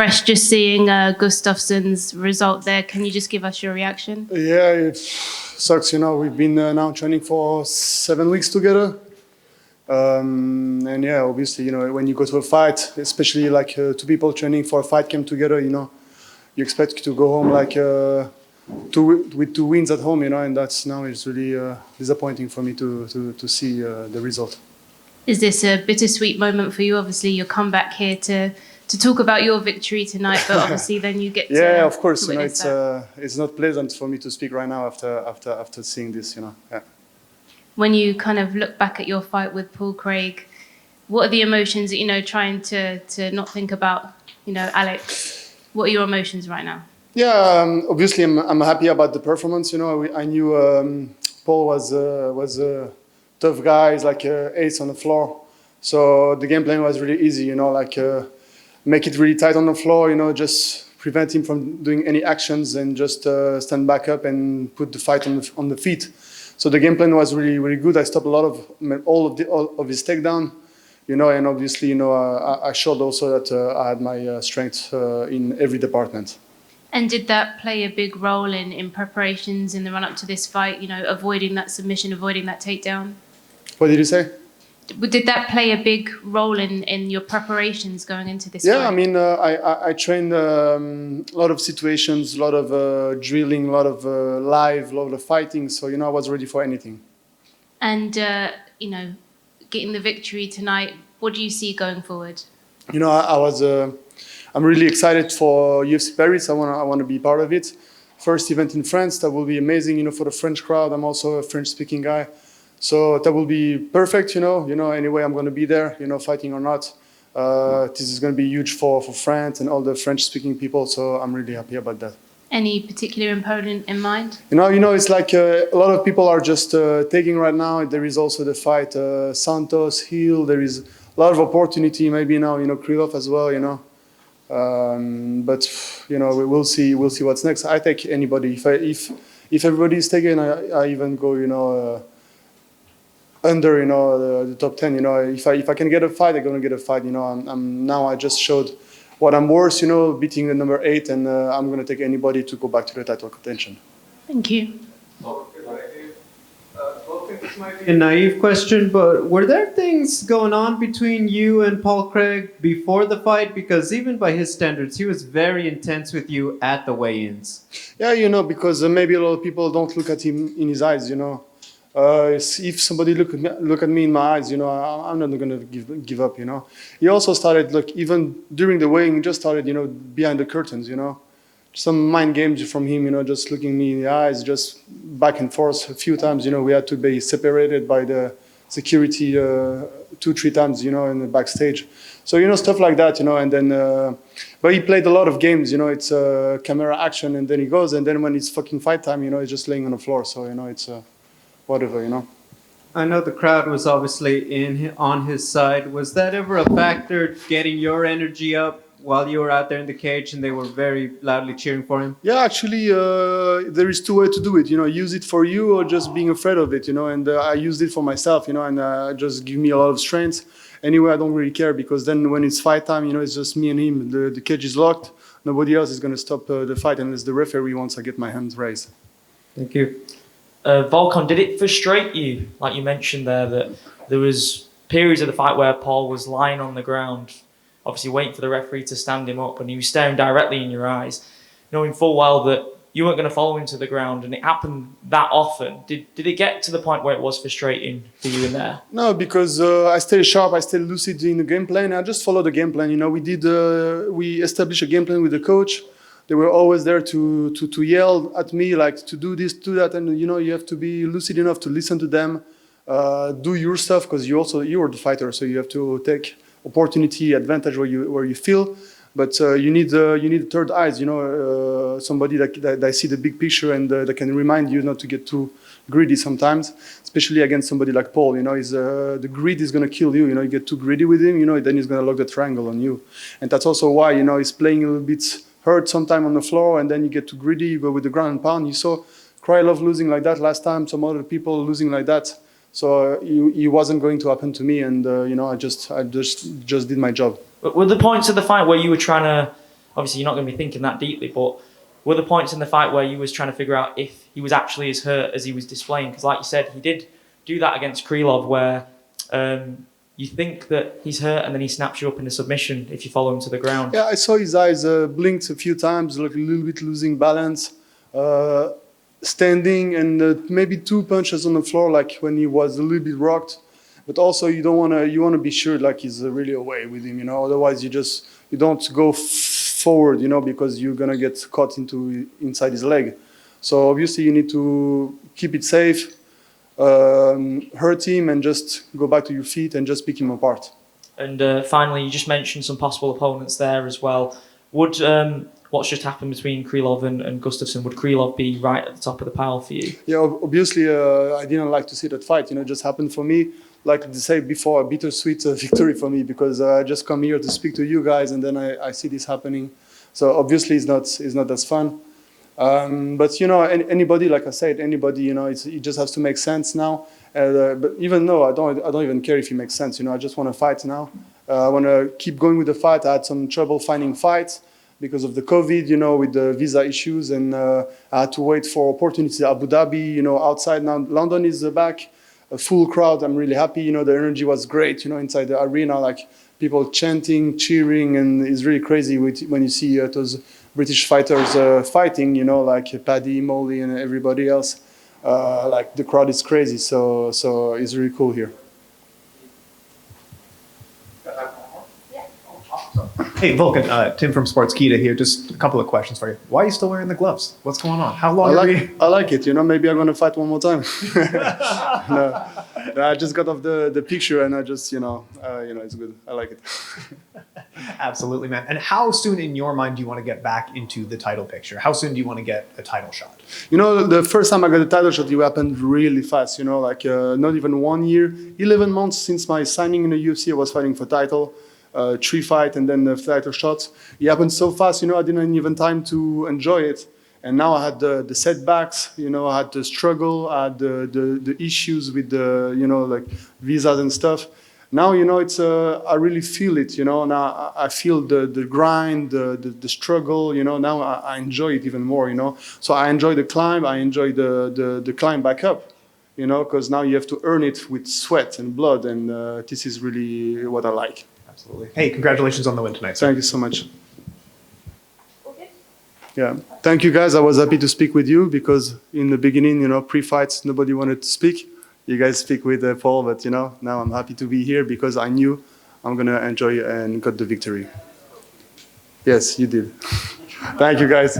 fresh just seeing Gustafsson's result there. Can you just give us your reaction? Yeah, it sucks. We've been now training for 7 weeks together. And yeah, obviously, when you go to a fight, especially like two people training for a fight camp together, you expect to go home like with 2 wins at home, and that's now it's really disappointing for me to see the result. Is this a bittersweet moment for you? Obviously, you'll come back here to talk about your victory tonight, but obviously then you get to yeah, of course. It's not pleasant for me to speak right now after seeing this. Yeah. When you kind of look back at your fight with Paul Craig, what are the emotions that trying to not think about Alex? What are your emotions right now? Yeah, obviously I'm happy about the performance. I knew Paul was a tough guy. He's like ace on the floor. So the game plan was really easy. Make it really tight on the floor. Just prevent him from doing any actions and just stand back up and put the fight on the feet. So the game plan was really, really good. I stopped all of his takedown, and obviously, I showed also that I had my strength in every department. And did that play a big role in preparations in the run-up to this fight, avoiding that submission, avoiding that takedown? What did you say? Did that play a big role in your preparations going into this fight? Yeah, I mean, I trained a lot of situations, a lot of drilling, a lot of live, a lot of fighting. So, I was ready for anything. And, getting the victory tonight, what do you see going forward? I'm really excited for UFC Paris. I want to be part of it. First event in France, that will be amazing, for the French crowd. I'm also a French-speaking guy. So that will be perfect, anyway, I'm going to be there, fighting or not. This is going to be huge for France and all the French-speaking people, so I'm really happy about that. Any particular opponent in mind? It's like a lot of people are just taking right now. There is also the fight Santos, Hill. There is a lot of opportunity, maybe now, Krylov as well, But, we'll see what's next. I take anybody. If everybody is taken, I even go, under the top 10, if I can get a fight, I'm gonna get a fight. I just showed what I'm worth, beating the number 8, and I'm gonna take anybody to go back to the title contention. Thank you. Volkan, this might be a naive question, but were there things going on between you and Paul Craig before the fight? Because even by his standards, he was very intense with you at the weigh-ins. Yeah, because maybe a lot of people don't look at him in his eyes, if somebody look at me in my eyes, I'm not going to give up, He also started, even during the weighing, he just started, behind the curtains, Some mind games from him, just looking me in the eyes, just back and forth a few times, we had to be separated by the security 2-3 times, in the backstage. So, stuff like that, and then, but he played a lot of games, it's camera action, and then he goes, and then when it's fucking fight time, he's just laying on the floor. So, it's whatever, I know the crowd was obviously on his side. Was that ever a factor, getting your energy up while you were out there in the cage and they were very loudly cheering for him? Yeah, actually, there is 2 ways to do it. Use it for you or just being afraid of it. And I used it for myself. And just give me a lot of strength. Anyway, I don't really care because then when it's fight time, it's just me and him. The cage is locked. Nobody else is going to stop the fight unless the referee wants I get my hands raised. Thank you. Volkan, did it frustrate you, like you mentioned there, that there was periods of the fight where Paul was lying on the ground, obviously waiting for the referee to stand him up, and he was staring directly in your eyes, knowing full well that you weren't going to follow him to the ground, and it happened that often. Did it get to the point where it was frustrating for you in there? No, because I stayed sharp, I stayed lucid in the game plan. I just followed the game plan. We established a game plan with the coach. They were always there to yell at me, like to do this, do that, and you have to be lucid enough to listen to them, do your stuff, because you are the fighter, so you have to take opportunity, advantage where you feel, but you need third eyes, somebody that see the big picture and that can remind you not to get too greedy sometimes, especially against somebody like Paul. The greed is going to kill you. You get too greedy with him, then he's going to lock the triangle on you, and that's also why he's playing a little bit hurt sometime on the floor, and then you get too greedy, you go with the ground and pound. You saw Krylov losing like that last time, some other people losing like that. So it wasn't going to happen to me, and I just did my job. But were the points of the fight where you were trying to obviously you're not going to be thinking that deeply, but were there points in the fight where you was trying to figure out if he was actually as hurt as he was displaying? Because like you said, he did do that against Krylov where you think that he's hurt and then he snaps you up in a submission if you follow him to the ground. Yeah, I saw his eyes blinked a few times, like a little bit losing balance, standing, and maybe 2 punches on the floor, like when he was a little bit rocked. But also, you want to be sure like he's really away with him, Otherwise, you don't go forward, because you're gonna get caught inside his leg. So obviously, you need to keep it safe. Hurt him and just go back to your feet and just pick him apart. And finally, you just mentioned some possible opponents there as well. Would what's just happened between Krylov and Gustafsson, would Krylov be right at the top of the pile for you? Yeah, obviously, I didn't like to see that fight. It just happened for me, like to say before, a bittersweet victory for me because I just come here to speak to you guys and then I see this happening. So obviously, it's not as fun. But anybody, like I said, anybody, it just has to make sense now. But even though I don't even care if it makes sense, I just want to fight now. I want to keep going with the fight. I had some trouble finding fights because of the COVID, with the visa issues, and I had to wait for opportunities. Abu Dhabi, outside now. London is back, a full crowd. I'm really happy. The energy was great, inside the arena, like people chanting, cheering, and it's really crazy when you see those British fighters fighting, like Paddy, Molly, and everybody else. Like the crowd is crazy, so it's really cool here. Hey, Volkan, Tim from Sportskeeda here. Just a couple of questions for you. Why are you still wearing the gloves? What's going on? How long I like it. Maybe I'm going to fight one more time. No, I just got off the picture and I just, it's good. I like it. Absolutely, man. And how soon in your mind do you want to get back into the title picture? How soon do you want to get a title shot? The first time I got a title shot, it happened really fast, not even 1 year, 11 months since my signing in the UFC, I was fighting for title. 3 fights and then the title shots. It happened so fast, I didn't even time to enjoy it. And now I had the setbacks, I had the struggle, I had the issues with the, like visas and stuff. Now, it's I really feel it, now I feel the grind, the struggle, now I enjoy it even more, So I enjoy the climb, I enjoy the climb back up, because now you have to earn it with sweat and blood, and this is really what I like. Absolutely. Hey, congratulations on the win tonight, sir. Thank you so much. Yeah, thank you guys. I was happy to speak with you because in the beginning, pre-fights, nobody wanted to speak. You guys speak with Paul, but now I'm happy to be here because I knew I'm gonna enjoy and got the victory. Yes, you did. Thank you guys.